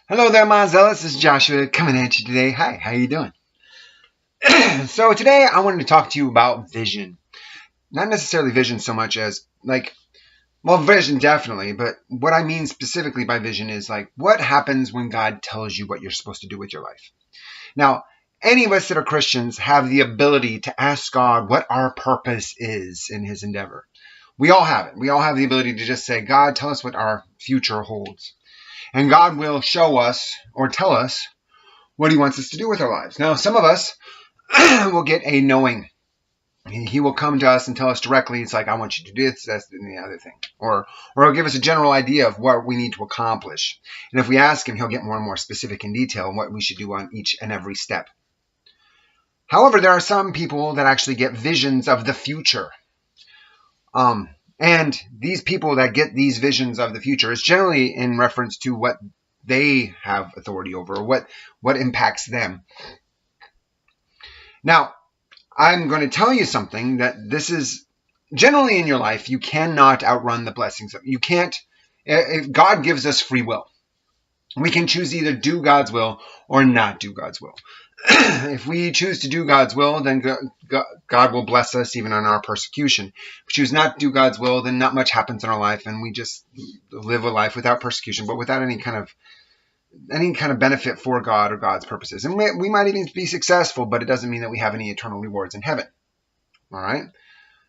Hello there, my zealots. This is Joshua coming at you today. Hi, how you doing? So today I wanted to talk to you about vision. Not necessarily vision so much as vision definitely, but what I mean specifically by vision is what happens when God tells you what you're supposed to do with your life. Now, any of us that are Christians have the ability to ask God what our purpose is in his endeavor. We all have it. We all have the ability to just say, God, tell us what our future holds. And God will show us or tell us what he wants us to do with our lives. Now, some of us will get a knowing. He will come to us and tell us directly, it's like, I want you to do this, that's, and the other thing. Or he'll give us a general idea of what we need to accomplish. And if we ask him, he'll get more and more specific in detail on what we should do on each and every step. However, there are some people that actually get visions of the future. And these people that get these visions of the future is generally in reference to what they have authority over, or what impacts them. Now, I'm going to tell you something that this is generally in your life, you cannot outrun the blessings. You can't, if God gives us free will. We can choose to either do God's will or not do God's will. If we choose to do God's will, then God will bless us even on our persecution. If we choose not to do God's will, then not much happens in our life, and we just live a life without persecution, but without any kind of benefit for God or God's purposes. And we might even be successful, but it doesn't mean that we have any eternal rewards in heaven. All right?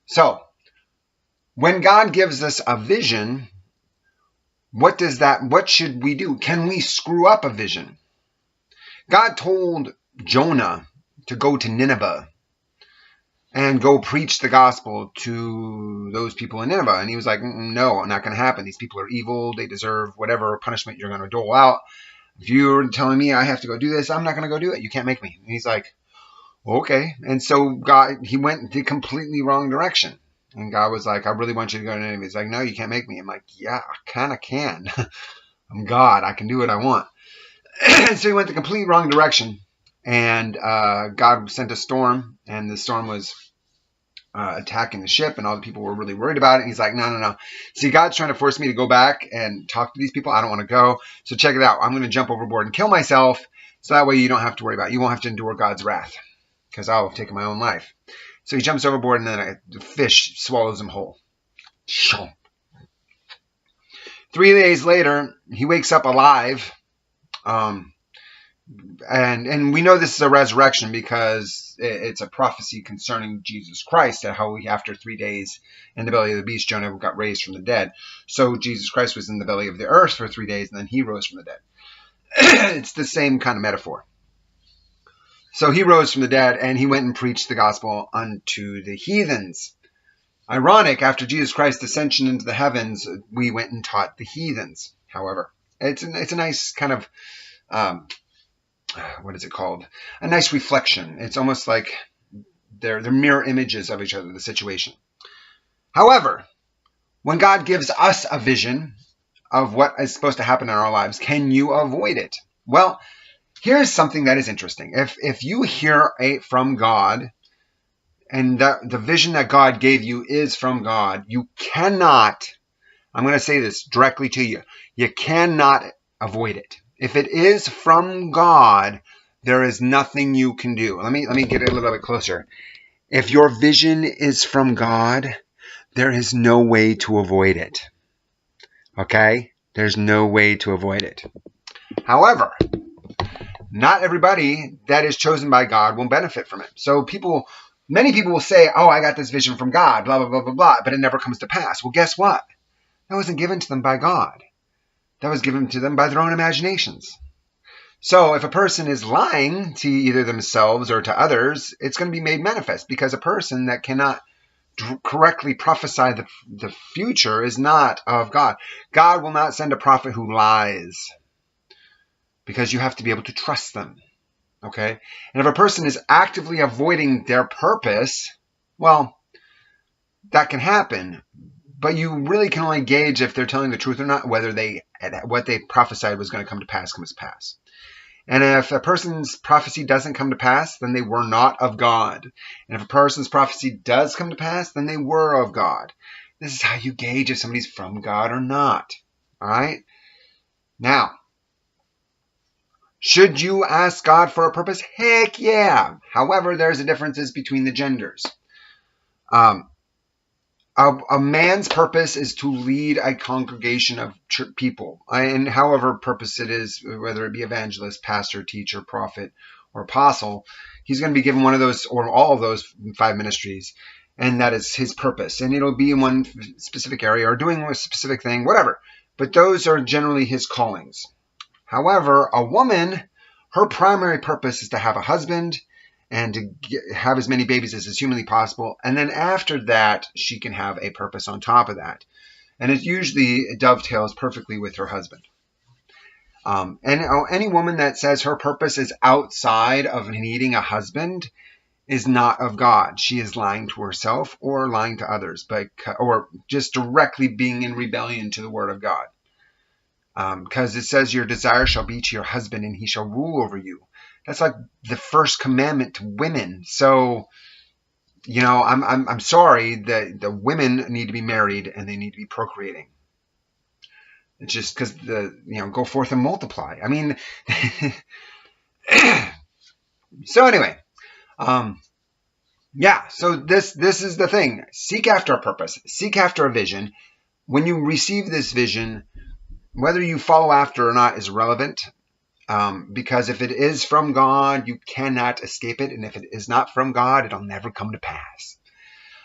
So, when God gives us a vision, what should we do? Can we screw up a vision? God told Jonah to go to Nineveh and go preach the gospel to those people in Nineveh. And he was like, no, not going to happen. These people are evil. They deserve whatever punishment you're going to dole out. If you're telling me I have to go do this, I'm not going to go do it. You can't make me. And he's like, okay. And so he went the completely wrong direction. And God was like, I really want you to go to Nineveh. He's like, no, you can't make me. I'm like, yeah, I kind of can. I'm God. I can do what I want. So he went the complete wrong direction. And God sent a storm. And the storm was attacking the ship. And all the people were really worried about it. And he's like, no. See, God's trying to force me to go back and talk to these people. I don't want to go. So check it out. I'm going to jump overboard and kill myself. So that way you don't have to worry about it. You won't have to endure God's wrath. Because I'll have taken my own life. So he jumps overboard, and then the fish swallows him whole. 3 days later, he wakes up alive. And we know this is a resurrection because it's a prophecy concerning Jesus Christ, and how after 3 days in the belly of the beast, Jonah got raised from the dead. So Jesus Christ was in the belly of the earth for 3 days, and then he rose from the dead. It's the same kind of metaphor. So he rose from the dead, and he went and preached the gospel unto the heathens. Ironic, after Jesus Christ's ascension into the heavens, we went and taught the heathens. However, it's a nice kind of, what is it called? A nice reflection. It's almost like they're mirror images of each other, the situation. However, when God gives us a vision of what is supposed to happen in our lives, can you avoid it? Well, here's something that is interesting. If you hear from God, and the vision that God gave you is from God, you cannot, I'm going to say this directly to you, you cannot avoid it. If it is from God, there is nothing you can do. Let me get it a little bit closer. If your vision is from God, there is no way to avoid it. Okay? There's no way to avoid it. However, not everybody that is chosen by God will benefit from it. So many people will say, oh, I got this vision from God, blah, blah, blah, blah, blah, but it never comes to pass. Well, guess what? That wasn't given to them by God. That was given to them by their own imaginations. So if a person is lying to either themselves or to others, it's going to be made manifest, because a person that cannot correctly prophesy the future is not of God. God will not send a prophet who lies, because you have to be able to trust them. Okay? And if a person is actively avoiding their purpose, well, that can happen. But you really can only gauge if they're telling the truth or not, whether what they prophesied was going to come to pass comes to pass. And if a person's prophecy doesn't come to pass, then they were not of God. And if a person's prophecy does come to pass, then they were of God. This is how you gauge if somebody's from God or not. All right? Now, Should you ask God for a purpose? Heck yeah. However, there's a differences between the genders. A man's purpose is to lead a congregation of people. And however purpose it is, whether it be evangelist, pastor, teacher, prophet, or apostle, he's going to be given one of those or all of those 5 ministries. And that is his purpose. And it'll be in one specific area or doing a specific thing, whatever. But those are generally his callings. However, a woman, her primary purpose is to have a husband and to have as many babies as is humanly possible. And then after that, she can have a purpose on top of that. And it usually dovetails perfectly with her husband. And any woman that says her purpose is outside of needing a husband is not of God. She is lying to herself or lying to others, or just directly being in rebellion to the word of God. Because it says your desire shall be to your husband and he shall rule over you. That's like the first commandment to women. So, you know, I'm sorry that the women need to be married and they need to be procreating. It's just because go forth and multiply. I mean, so anyway, yeah. So this is the thing. Seek after a purpose. Seek after a vision. When you receive this vision, whether you follow after or not is irrelevant. Because if it is from God, you cannot escape it. And if it is not from God, it'll never come to pass.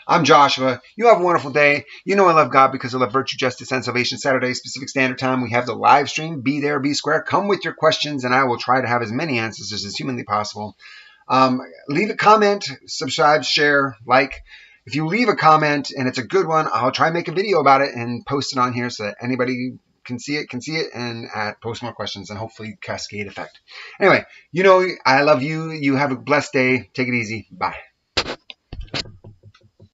I'm Joshua. You have a wonderful day. You know I love God because I love virtue, justice, and salvation. Saturday, Pacific Standard Time, we have the live stream. Be there, be square. Come with your questions, and I will try to have as many answers as is humanly possible. Leave a comment, subscribe, share, like. If you leave a comment and it's a good one, I'll try and make a video about it and post it on here so that anybody can see it, and post more questions and hopefully cascade effect. Anyway, you know I love you. You have a blessed day. Take it easy. Bye.